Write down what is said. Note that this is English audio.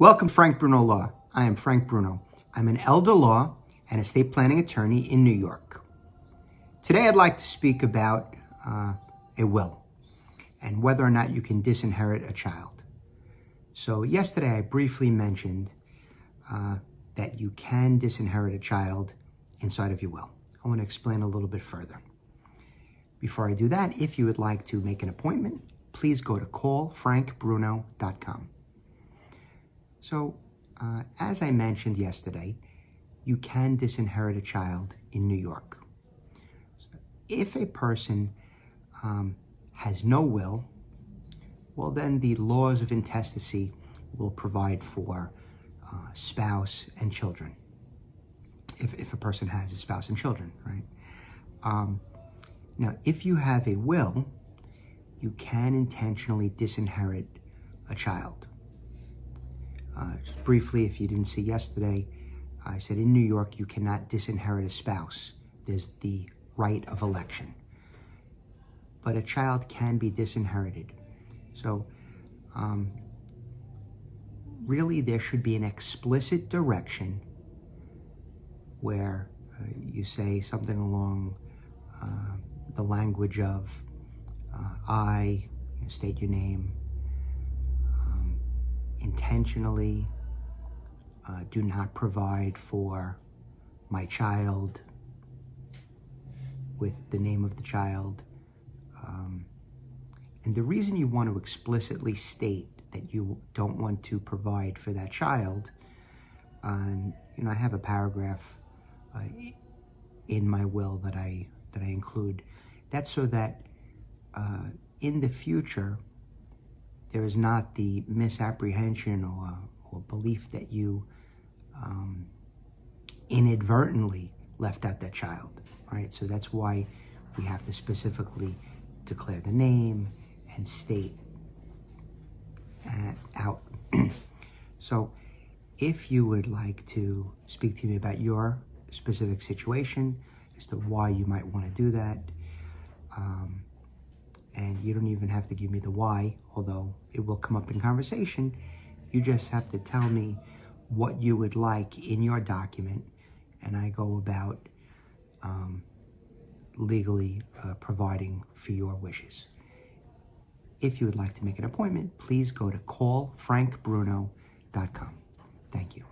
Welcome to Frank Bruno Law. I am Frank Bruno. I'm an elder law and estate planning attorney in New York. Today I'd like to speak about a will and whether or not you can disinherit a child. So yesterday I briefly mentioned that you can disinherit a child inside of your will. I want to explain a little bit further. Before I do that, if you would like to make an appointment, please go to callfrankbruno.com. So, as I mentioned yesterday, you can disinherit a child in New York. If a person has no will, well then the laws of intestacy will provide for spouse and children. If a person has a spouse and children, right? Now, if you have a will, you can intentionally disinherit a child. Just briefly, if you didn't see yesterday, I said in New York, you cannot disinherit a spouse. There's the right of election. But a child can be disinherited. So really there should be an explicit direction where you say something along the language of state your name, intentionally do not provide for my child with the name of the child. And the reason you want to explicitly state that you don't want to provide for that child, I have a paragraph in my will that I include. That's so that in the future, there is not the misapprehension or belief that you inadvertently left out that child, right? So that's why we have to specifically declare the name and state out. So if you would like to speak to me about your specific situation as to why you might want to do that, and you don't even have to give me the why, although it will come up in conversation. You just have to tell me what you would like in your document, and I go about legally providing for your wishes. If you would like to make an appointment, please go to callfrankbruno.com. Thank you.